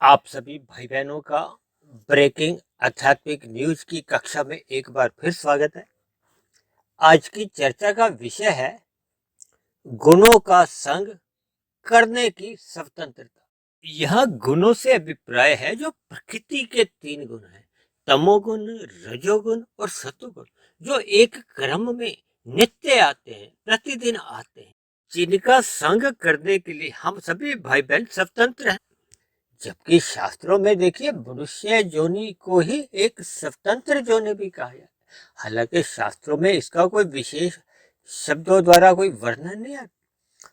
आप सभी भाई बहनों का ब्रेकिंग आध्यात्मिक न्यूज की कक्षा में एक बार फिर स्वागत है। आज की चर्चा का विषय है गुणों का संग करने की स्वतंत्रता। यह गुणों से अभिप्राय है जो प्रकृति के तीन गुण हैं, तमोगुण, रजोगुण और सतोगुण, जो एक क्रम में नित्य आते हैं, प्रतिदिन आते हैं, जिनका संग करने के लिए हम सभी भाई बहन स्वतंत्र हैं। जबकि शास्त्रों में देखिए मनुष्य जोनि को ही एक स्वतंत्र जोनि भी कहा जाता है। हालांकि शास्त्रों में इसका कोई विशेष शब्दों द्वारा कोई वर्णन नहीं आता,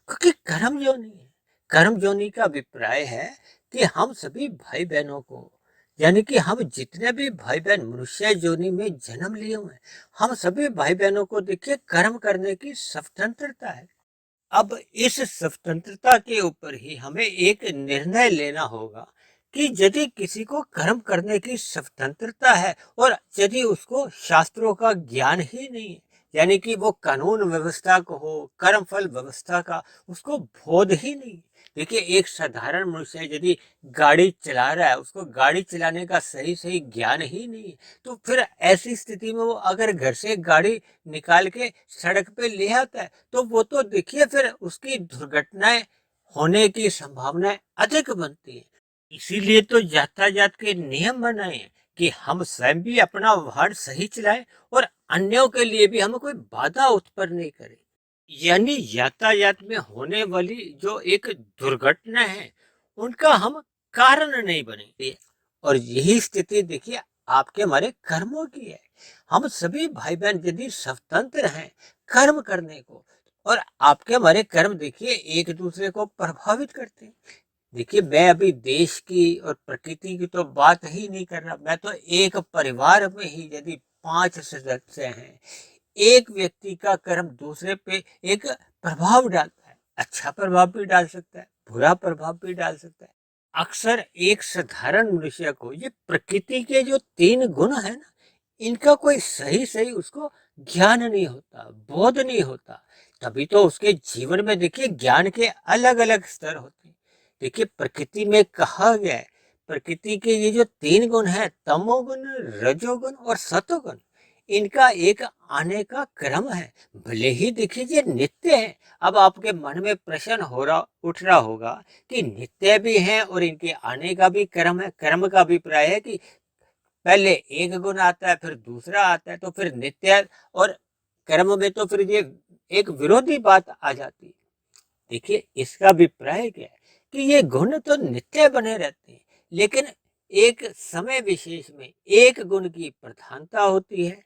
क्योंकि कर्म जोनि है। कर्म जोनि का अभिप्राय है कि हम सभी भाई बहनों को, यानी कि हम जितने भी भाई बहन मनुष्य जोनि में जन्म लिए हुए हैं, हम सभी भाई बहनों को देखिए कर्म करने की स्वतंत्रता है। अब इस स्वतंत्रता के ऊपर ही हमें एक निर्णय लेना होगा कि यदि किसी को कर्म करने की स्वतंत्रता है और यदि उसको शास्त्रों का ज्ञान ही नहीं है, यानी कि वो कानून व्यवस्था को हो, कर्म फल व्यवस्था का उसको बोध ही नहीं है। देखिए एक साधारण मनुष्य यदि गाड़ी चला रहा है, उसको गाड़ी चलाने का सही सही ज्ञान ही नहीं है, तो फिर ऐसी स्थिति में वो अगर घर से गाड़ी निकाल के सड़क पे ले आता है, तो वो तो देखिए फिर उसकी दुर्घटनाएं होने की संभावनाएं अधिक बनती है। इसीलिए तो यातायात के नियम बनाए हैं कि हम स्वयं भी अपना वाहन सही चलाएं और अन्यों के लिए भी हम कोई बाधा उत्पन्न नहीं करें। यानी यातायात में होने वाली जो एक दुर्घटना है, उनका हम कारण नहीं बने। और यही स्थिति देखिए आपके हमारे कर्मों की है। हम सभी भाई बहन यदि स्वतंत्र हैं कर्म करने को, और आपके हमारे कर्म देखिए एक दूसरे को प्रभावित करते हैं। देखिए मैं अभी देश की और प्रकृति की तो बात ही नहीं कर रहा, मैं तो एक परिवार में ही यदि 5 सदस्य हैं, एक व्यक्ति का कर्म दूसरे पे एक प्रभाव डालता है, अच्छा प्रभाव भी डाल सकता है, बुरा प्रभाव भी डाल सकता है। अक्सर एक साधारण मनुष्य को ये प्रकृति के जो 3 गुण है ना, इनका कोई सही सही उसको ज्ञान नहीं होता, बोध नहीं होता। तभी तो उसके जीवन में देखिए ज्ञान के अलग अलग स्तर होते हैं। देखिए प्रकृति में कहा गया है, प्रकृति के ये जो 3 गुण है, तमोगुण, रजोगुण और सतोगुण, इनका एक आने का क्रम है। भले ही देखिए ये नित्य है। अब आपके मन में प्रश्न उठ रहा होगा कि नित्य भी हैं और इनके आने का भी क्रम है। क्रम का अभिप्राय है कि पहले एक गुण आता है, फिर दूसरा आता है, तो फिर नित्य और क्रम में तो फिर ये एक विरोधी बात आ जाती है। देखिए इसका अभिप्राय क्या है कि ये गुण तो नित्य बने रहते हैं, लेकिन एक समय विशेष में एक गुण की प्रधानता होती है,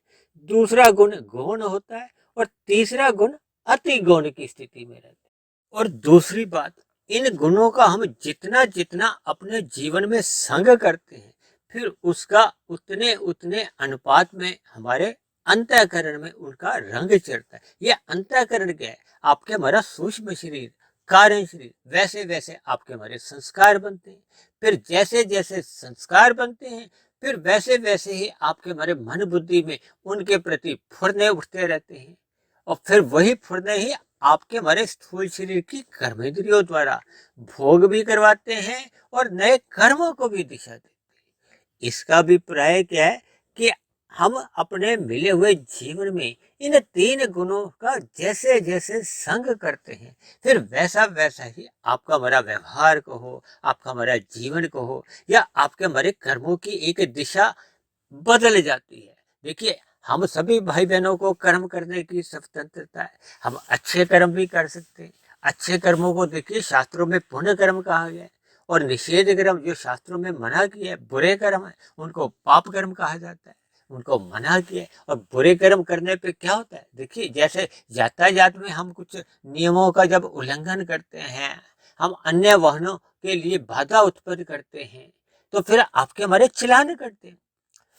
दूसरा गुण गौण होता है और तीसरा गुण अति गौण की स्थिति में रहता है। और दूसरी बात, इन गुणों का हम जितना जितना अपने जीवन में संग करते हैं, फिर उसका उतने उतने अनुपात में हमारे अंतःकरण में उनका रंग चढ़ता है। ये अंतःकरण क्या है? आपके हमारा सूक्ष्म शरीर, कारण शरीर, वैसे वैसे आपके हमारे संस्कार बनते हैं। फिर जैसे जैसे संस्कार बनते हैं, फिर वैसे वैसे ही आपके हमारे मन बुद्धि में उनके प्रति फुरने उठते रहते हैं। और फिर वही फुरने ही आपके हमारे स्थूल शरीर की कर्मेंद्रियों द्वारा भोग भी करवाते हैं और नए कर्मों को भी दिशा देते हैं। इसका अभिप्राय क्या है कि हम अपने मिले हुए जीवन में इन 3 गुणों का जैसे जैसे संग करते हैं, फिर वैसा वैसा ही आपका हमारा व्यवहार को हो, आपका हमारा जीवन को हो, या आपके हमारे कर्मों की एक दिशा बदल जाती है। देखिए हम सभी भाई बहनों को कर्म करने की स्वतंत्रता है। हम अच्छे कर्म भी कर सकते हैं। अच्छे कर्मों को देखिए शास्त्रों में पुण्य कर्म कहा गया है, और निषेध कर्म जो शास्त्रों में मना किया है, बुरे कर्म है, उनको पाप कर्म कहा जाता है, उनको मना किया है। और बुरे कर्म करने पे क्या होता है, देखिए जैसे यातायात में हम कुछ नियमों का जब उल्लंघन करते हैं, हम अन्य वाहनों के लिए बाधा उत्पन्न करते हैं, तो फिर आपके हमारे चालान कटते हैं।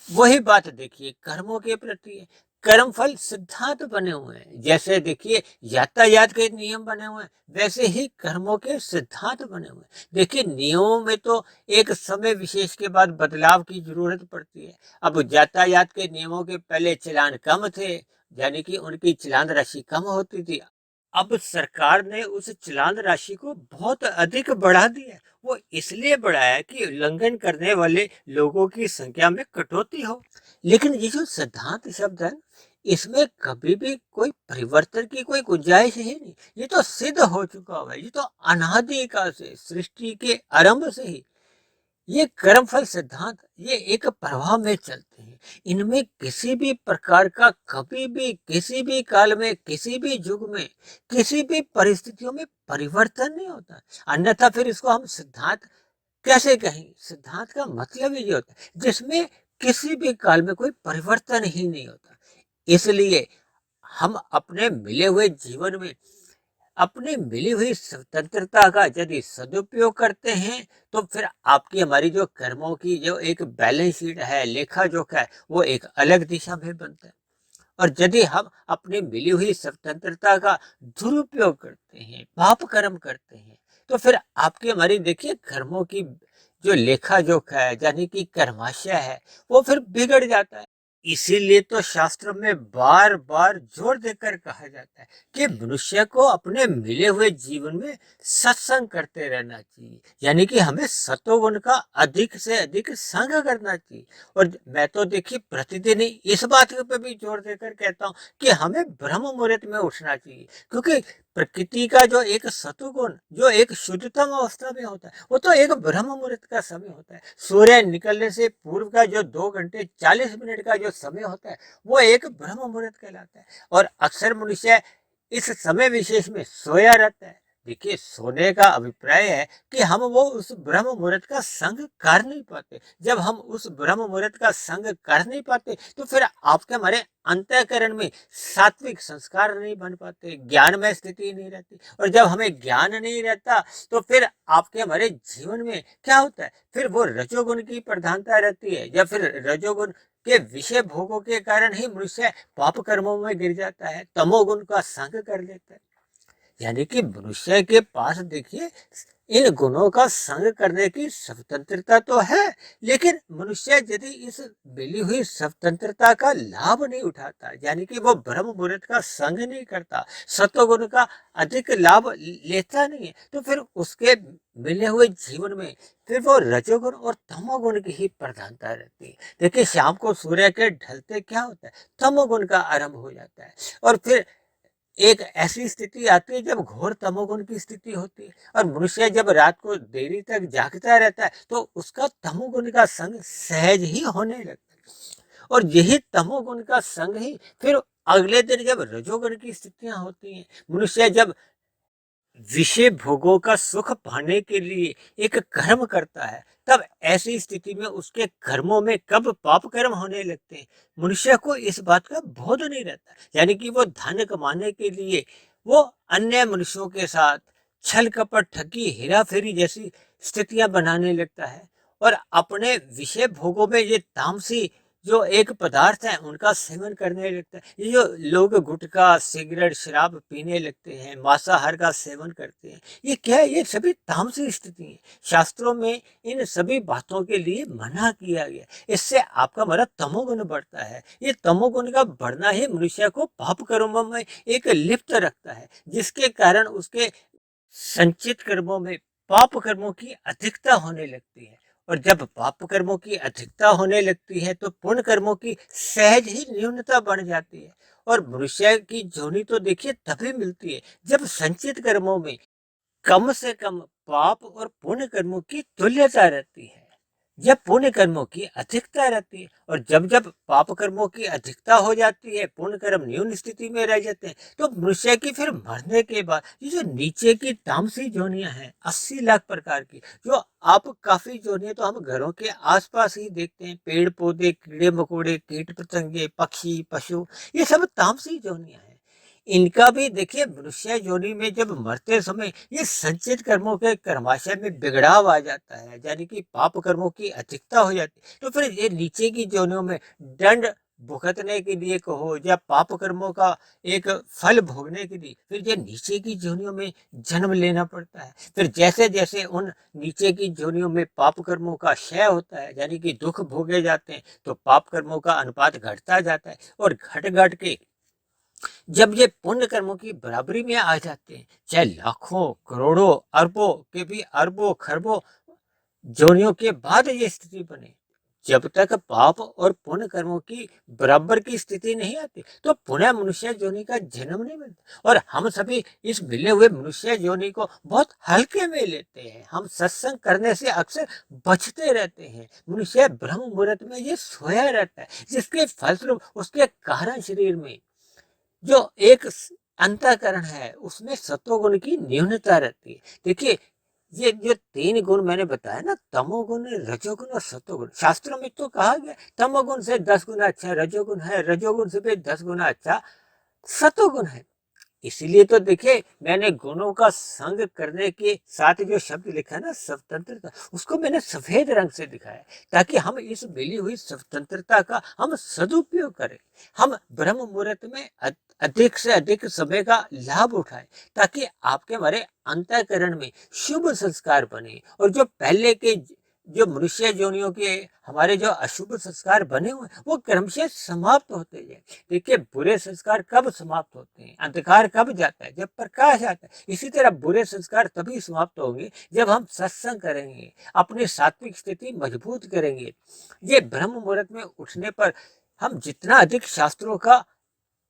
वही बात देखिए कर्मों के प्रति है। कर्म फल सिद्धांत बने हुए हैं। जैसे देखिए यातायात के नियम बने हुए हैं, वैसे ही कर्मों के सिद्धांत बने हुए हैं। देखिए नियमों में तो एक समय विशेष के बाद बदलाव की जरूरत पड़ती है। अब यातायात के नियमों के पहले चालान कम थे, यानी कि उनकी चालान राशि कम होती थी। अब सरकार ने उस चालान राशि को बहुत अधिक बढ़ा दिया है। वो इसलिए बढ़ाया कि उल्लंघन करने वाले लोगों की संख्या में कटौती हो। लेकिन ये जो सिद्धांत शब्द है, इसमें कभी भी कोई परिवर्तन की कोई गुंजाइश ही नहीं। ये तो सिद्ध हो चुका हुआ है। ये तो अनादि काल से, सृष्टि के आरंभ से ही ये कर्मफल सिद्धांत ये एक प्रवाह में चलते हैं। इनमें किसी भी प्रकार का कभी भी किसी भी काल में किसी भी युग में किसी भी परिस्थितियों में परिवर्तन नहीं होता। अन्यथा फिर इसको हम सिद्धांत कैसे कहेंगे? सिद्धांत का मतलब ही ये होता है जिसमें किसी भी काल में कोई परिवर्तन ही नहीं होता। इसलिए हम अपने मिले हुए जीवन में अपनी मिली हुई स्वतंत्रता का यदि सदुपयोग करते हैं तो फिर आपकी हमारी जो कर्मों की जो एक बैलेंस शीट है, लेखा जोखा है, वो एक अलग दिशा में बनता है। और यदि हम अपनी मिली हुई स्वतंत्रता का दुरुपयोग करते हैं, पाप कर्म करते हैं, तो फिर आपकी हमारी देखिए कर्मों की जो लेखा जोखा है यानी कि कर्माशय है, वो फिर बिगड़ जाता है। इसीलिए तो शास्त्रों में बार बार जोर देकर कहा जाता है कि मनुष्य को अपने मिले हुए जीवन में सत्संग करते रहना चाहिए, यानी कि हमें सतोगुण का अधिक से अधिक संग करना चाहिए। और मैं तो देखिए प्रतिदिन ही इस बात पे भी जोर देकर कहता हूँ कि हमें ब्रह्म मुहूर्त में उठना चाहिए, क्योंकि प्रकृति का जो एक सतुगुण जो एक शुद्धतम अवस्था में होता है वो तो एक ब्रह्म मुहूर्त का समय होता है। सूर्य निकलने से पूर्व का जो 2 घंटे 40 मिनट का जो समय होता है वो एक ब्रह्म मुहूर्त कहलाता है। और अक्सर मनुष्य इस समय विशेष में सोया रहता है। देखिए सोने का अभिप्राय है कि हम वो उस ब्रह्म मुहूर्त का संग कर नहीं पाते। जब हम उस ब्रह्म मुहूर्त का संग कर नहीं पाते तो फिर आपके हमारे अंतःकरण में सात्विक संस्कार नहीं बन पाते, ज्ञान में स्थिति नहीं रहती। और जब हमें ज्ञान नहीं रहता तो फिर आपके हमारे जीवन में क्या होता है, फिर वो रजोगुण की प्रधानता रहती है, या फिर रजोगुण के विषय भोगों के कारण ही मनुष्य पाप कर्मों में गिर जाता है, तमोगुण का संग कर लेता है। यानी कि मनुष्य के पास देखिए इन गुणों का संग करने की स्वतंत्रता तो है, लेकिन मनुष्य यदि इस मिली हुई स्वतंत्रता का लाभ नहीं उठाता, यानी कि वो ब्रह्म मुहूर्त का संग नहीं करता, सत्वगुण का अधिक लाभ लेता नहीं है, तो फिर उसके मिले हुए जीवन में फिर वो रजोगुण और तमोगुण की ही प्रधानता रहती है। देखिए शाम को सूर्य के ढलते क्या होता है, तमोगुण का आरंभ हो जाता है। और फिर एक ऐसी स्थिति आती है जब घोर तमोगुण की स्थिति होती है, और मनुष्य जब रात को देरी तक जागता रहता है तो उसका तमोगुण का संग सहज ही होने लगता है। और यही तमोगुण का संग ही फिर अगले दिन जब रजोगुण की स्थितियां होती हैं, मनुष्य जब विषय भोगों का सुख पाने के लिए एक कर्म करता है, तब ऐसी स्थिति में उसके कर्मों में कब पाप कर्म होने लगते हैं मनुष्य को इस बात का बोध नहीं रहता। यानी कि वो धन कमाने के लिए वो अन्य मनुष्यों के साथ छल कपट ठगी हेरा फेरी जैसी स्थितियां बनाने लगता है, और अपने विषय भोगों में ये तामसी जो एक पदार्थ है उनका सेवन करने लगता है। ये जो लोग गुटखा सिगरेट शराब पीने लगते हैं, मांसाहार का सेवन करते हैं, ये क्या है? ये सभी तामसी स्थिति है। शास्त्रों में इन सभी बातों के लिए मना किया गया। इससे आपका हमारा तमोगुण बढ़ता है। ये तमोगुण का बढ़ना ही मनुष्य को पाप कर्मों में एक लिप्त रखता है, जिसके कारण उसके संचित कर्मों में पाप कर्मों की अधिकता होने लगती है। और जब पाप कर्मों की अधिकता होने लगती है तो पुण्य कर्मों की सहज ही न्यूनता बढ़ जाती है। और मनुष्य की जोनी तो देखिए तभी मिलती है जब संचित कर्मों में कम से कम पाप और पुण्य कर्मों की तुल्यता रहती है, जब पुण्य कर्मों की अधिकता रहती है। और जब जब पाप कर्मों की अधिकता हो जाती है, पुण्य कर्म न्यून स्थिति में रह जाते हैं, तो मनुष्य की फिर मरने के बाद ये जो नीचे की तामसी जोनियां हैं 80 लाख प्रकार की, जो आप काफी जोनियां तो हम घरों के आसपास ही देखते हैं, पेड़ पौधे कीड़े मकोड़े कीट पतंगे पक्षी पशु, ये सब तामसी जोनियां हैं। इनका भी देखिए मनुष्य योनि में जब मरते समय ये संचित कर्मों के कर्माशय में बिगड़ाव आ जाता है, यानी कि पाप कर्मों की अधिकता हो जाती है, तो फिर ये नीचे की योनियों में दंड भुगतने के लिए कहो या पाप कर्मों का एक फल भोगने के लिए फिर ये नीचे की जोनियों में जन्म लेना पड़ता है। फिर जैसे जैसे उन नीचे की जोनियों में पाप कर्मों का क्षय होता है, यानी कि दुख भोगे जाते हैं, तो पाप कर्मों का अनुपात घटता जाता है, और घट घट के जब ये पुण्य कर्मों की बराबरी में आ जाते हैं, चाहे लाखों करोड़ों अरबों के भी अरबों खरबों जोनियों के बाद ये स्थिति बने, जब तक पाप और पुण्य कर्मों की बराबर की स्थिति नहीं आती तो पुनः मनुष्य योनि का जन्म नहीं मिलता। और हम सभी इस मिले हुए मनुष्य योनि को बहुत हल्के में लेते हैं। हम सत्संग करने से अक्सर बचते रहते हैं। मनुष्य ब्रह्म मुहूर्त में ये सोया रहता है, जिसके फलस्वरूप उसके कारण शरीर में जो एक अंतःकरण है उसमें सत्वगुण की न्यूनता रहती है। देखिए, ये जो 3 गुण मैंने बताया ना, तमोगुण, रजोगुण और सत्वगुण, शास्त्रों में तो कहा गया तमोगुण से 10 गुना अच्छा रजोगुण है, रजोगुण से भी 10 गुना अच्छा सत्वगुण है। इसीलिए तो देखिए, मैंने गुणों का संग करने के साथ जो शब्द लिखा है ना, स्वतंत्रता, उसको मैंने सफेद रंग से दिखाया ताकि हम इस मिली हुई स्वतंत्रता का हम सदुपयोग करें। हम ब्रह्म मुहूर्त में अधिक से अधिक समय का लाभ उठाएं, ताकि आपके हमारे अंतःकरण में शुभ संस्कार बने और जो पहले के जो मनुष्य योनियों के हमारे जो अशुभ संस्कार बने हुए वो क्रमशः समाप्त होते जाए। देखिए, बुरे संस्कार कब समाप्त होते हैं? अंधकार कब जाता है? जब प्रकाश आता है। इसी तरह बुरे संस्कार तभी समाप्त होंगे जब हम सत्संग करेंगे, अपनी सात्विक स्थिति मजबूत करेंगे। ये ब्रह्म मुहूर्त में उठने पर हम जितना अधिक शास्त्रों का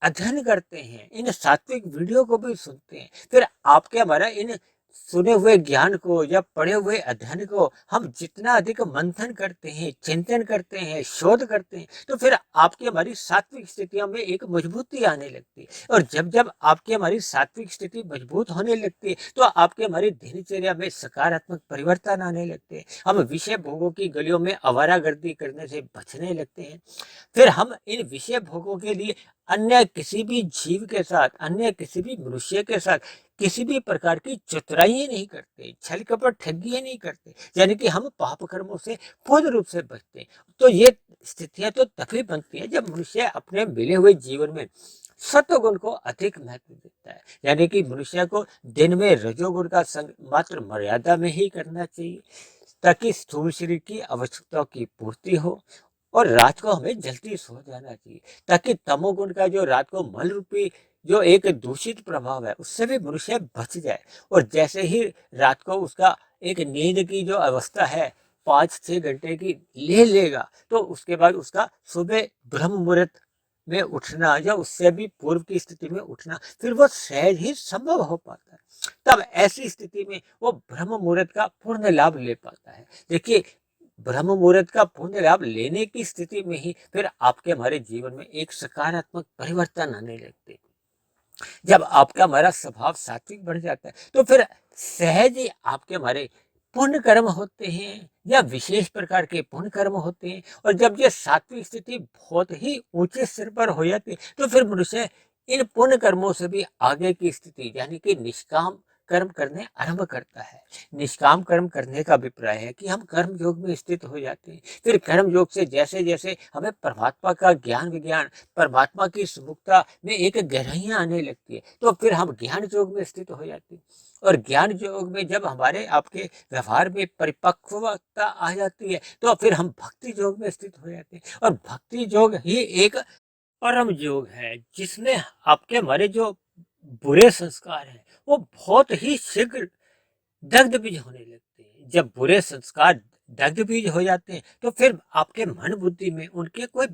अध्ययन करते हैं, इन सात्विक वीडियो को भी सुनते हैं, फिर आपके हमारा इन सुने हुए ज्ञान को या पढ़े हुए अध्ययन को हम जितना अधिक मंथन करते हैं, चिंतन करते हैं, शोध करते हैं, तो फिर आपकी हमारी सात्विक स्थितियों में एक मजबूती आने लगती है। और जब जब आपकी हमारी सात्विक स्थिति मजबूत होने लगती है तो आपके हमारी दिनचर्या में सकारात्मक परिवर्तन आने लगते हैं। हम विषय भोगों की गलियों में आवारागर्दी करने से बचने लगते हैं। फिर हम इन विषय भोगों के लिए अन्य किसी भी जीव के साथ, अन्य किसी भी मनुष्य के साथ किसी भी प्रकार की चतुराई नहीं करते, छल कपट ठगियां नहीं करते, यानी कि हम पाप कर्मों से पूर्ण रूप से बचते हैं। तो ये स्थितियां तो तभी बनती है जब मनुष्य अपने मिले हुए जीवन में सत्वगुण को अधिक महत्व देता है। यानी कि मनुष्य को दिन में रजोगुण का संग मात्र मर्यादा में ही करना चाहिए, ताकि स्थूल शरीर की आवश्यकताओं की पूर्ति हो। और रात को हमें जल्दी सो जाना चाहिए, ताकि तमोगुण का जो रात को मल रूपी जो एक दूषित प्रभाव है उससे भी मनुष्य बच जाए। और जैसे ही रात को उसका एक नींद की जो अवस्था है 5-6 घंटे की ले लेगा, तो उसके बाद उसका सुबह ब्रह्म मुहूर्त में उठना या उससे भी पूर्व की स्थिति में उठना फिर वो सहज ही संभव हो पाता है। तब ऐसी स्थिति में वो ब्रह्म मुहूर्त का पूर्ण लाभ ले पाता है। देखिए, ब्रह्म मुहूर्त का पूर्ण लाभ लेने की स्थिति में ही फिर आपके हमारे जीवन में एक सकारात्मक परिवर्तन आने लगते हैं। जब आपका हमारा स्वभाव सात्विक बढ़ जाता है तो फिर सहज ही आपके हमारे पुण्य कर्म होते हैं या विशेष प्रकार के पुण्य कर्म होते हैं। और जब ये सात्विक स्थिति बहुत ही ऊंचे स्तर पर हो जाती है तो फिर मनुष्य इन पुण्य कर्मों से भी आगे की स्थिति यानी कि निष्काम कर्म करने आरंभ करता है। निष्काम कर्म करने का अभिप्राय है कि हम कर्म योग में स्थित हो जाते हैं। फिर कर्म योग से जैसे जैसे हमें परमात्मा का ज्ञान विज्ञान, परमात्मा की सुमुखता में एक गहराइयां आने लगती है, तो फिर हम ज्ञान योग में स्थित हो जाते हैं। और ज्ञान योग में जब हमारे आपके व्यवहार में परिपक्वता आ जाती है तो फिर हम भक्ति योग में स्थित हो जाते हैं। और भक्ति योग ही एक परम योग है, जिसमें आपके हमारे जो बुरे संस्कार हैं वो बहुत ही शीघ्र दग्ध बीज होने लगते हैं। जब बुरे संस्कार दग्ध बीज हो जाते हैं तो फिर आपके मन बुद्धि में उनके कोई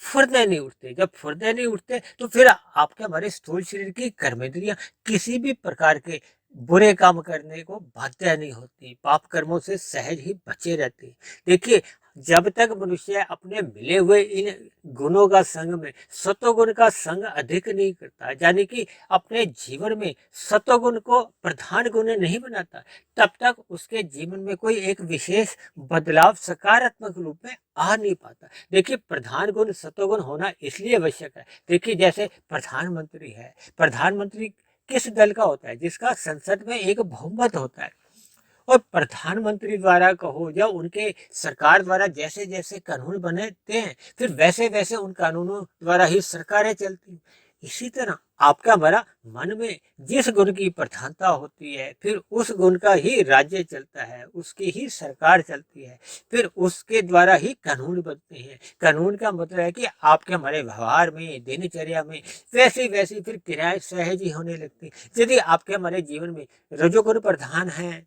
फुर्दे नहीं उठते। जब फुर्दे नहीं उठते तो फिर आपके हमारे स्थूल शरीर की कर्मेंद्रियां किसी भी प्रकार के बुरे काम करने को बाध्य नहीं होती, पाप कर्मों से सहज ही बचे रहते हैं। देखिए, जब तक मनुष्य अपने मिले हुए इन गुणों का संग में सत्वगुण का संग अधिक नहीं करता, यानी कि अपने जीवन में सत्वगुण को प्रधान गुण नहीं बनाता, तब तक उसके जीवन में कोई एक विशेष बदलाव सकारात्मक रूप में आ नहीं पाता। देखिए, प्रधान गुण सत्वगुण होना इसलिए आवश्यक है। देखिए, जैसे प्रधानमंत्री है, प्रधानमंत्री किस दल का होता है? जिसका संसद में एक बहुमत होता है। और प्रधानमंत्री द्वारा कहो या उनके सरकार द्वारा जैसे जैसे कानून बनते हैं फिर वैसे वैसे उन कानूनों द्वारा ही सरकारें चलती हैं। इसी तरह आपका हमारा मन में जिस गुण की प्रधानता होती है, फिर उस गुण का ही राज्य चलता है, उसकी ही सरकार चलती है, फिर उसके द्वारा ही कानून बनते हैं। कानून का मतलब है कि आपके हमारे व्यवहार में, दिनचर्या में वैसी वैसी फिर क्रियाएं सहज ही होने लगती। यदि आपके हमारे जीवन में रजोगुण प्रधान है,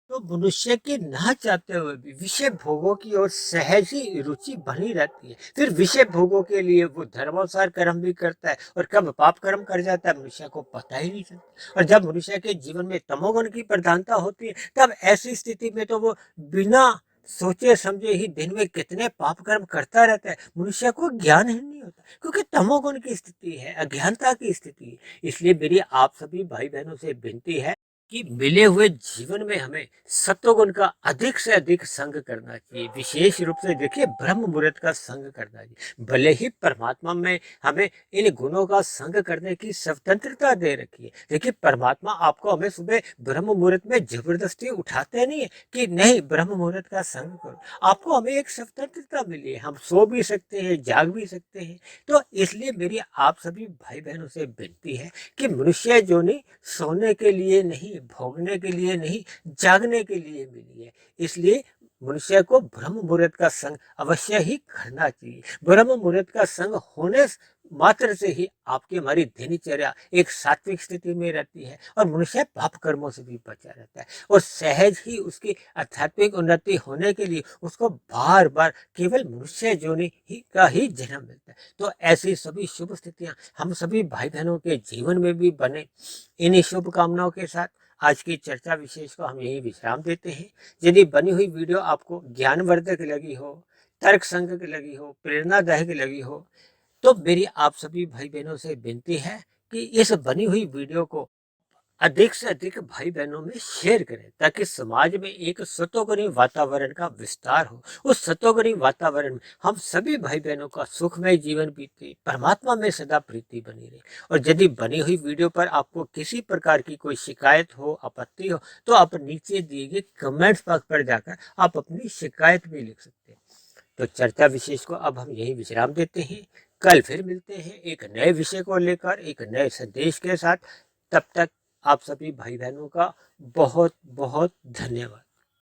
तो मनुष्य के ना चाहते हुए भी विषय भोगों की ओर सहज ही रुचि बनी रहती है। फिर विषय भोगों के लिए वो धर्मानुसार कर्म भी करता है, और कब पाप कर्म कर जाता है मनुष्य को पता ही नहीं चलता। और जब मनुष्य के जीवन में तमोगुण की प्रधानता होती है, तब ऐसी स्थिति में तो वो बिना सोचे समझे ही दिन में कितने पाप कर्म करता रहता है, मनुष्य को ज्ञान ही नहीं होता, क्योंकि तमोगुण की स्थिति है, अज्ञानता की स्थिति है। इसलिए मेरी आप सभी भाई बहनों से विनती है कि मिले हुए जीवन में हमें सत्वगुण का अधिक से अधिक संग करना चाहिए। विशेष रूप से देखिए, ब्रह्म मुहूर्त का संग करना चाहिए। भले ही परमात्मा में हमें इन गुणों का संग करने की स्वतंत्रता दे रखी है, देखिए परमात्मा आपको हमें सुबह ब्रह्म मुहूर्त में जबरदस्ती उठाते नहीं है कि नहीं ब्रह्म मुहूर्त का संग करो। आपको हमें एक स्वतंत्रता मिली है, हम सो भी सकते हैं, जाग भी सकते हैं। तो इसलिए मेरी आप सभी भाई बहनों से विनती है कि मनुष्य जोनी सोने के लिए नहीं, भोगने के लिए नहीं, जागने के लिए मिली है। इसलिए मनुष्य को ब्रह्म मुहूर्त का संग अवश्य ही करना चाहिए। ब्रह्म मुहूर्त का संग होने मात्र से ही आपकी हमारी दिनचर्या एक सात्विक स्थिति में रहती है, और मनुष्य पाप कर्मों से भी बचा रहता है, और सहज ही उसकी आध्यात्मिक उन्नति होने के लिए उसको बार बार केवल मनुष्य जोनि ही का ही जन्म मिलता है। तो ऐसी सभी शुभ स्थितियां हम सभी भाई बहनों के जीवन में भी बने। इन्हीं शुभकामनाओं के साथ आज की चर्चा विशेष को हम यही विश्राम देते हैं। यदि बनी हुई वीडियो आपको ज्ञानवर्धक लगी हो, तर्क संगत लगी हो, प्रेरणादायक लगी हो, तो मेरी आप सभी भाई बहनों से विनती है कि इस बनी हुई वीडियो को अधिक से अधिक भाई बहनों में शेयर करें, ताकि समाज में एक सतोगुणी वातावरण का विस्तार हो। उस सतोगुणी वातावरण में हम सभी भाई बहनों का सुखमय जीवन बीते, परमात्मा में सदा प्रीति बनी रहे। और यदि बनी हुई वीडियो पर आपको किसी प्रकार की कोई शिकायत हो, आपत्ति हो, तो आप नीचे दिए गए कमेंट्स बॉक्स पर जाकर आप अपनी शिकायत भी लिख सकते हैं। तो चर्चा विशेष को अब हम यही विश्राम देते हैं। कल फिर मिलते हैं एक नए विषय को लेकर, एक नए संदेश के साथ। तब तक आप सभी भाई बहनों का बहुत बहुत धन्यवाद।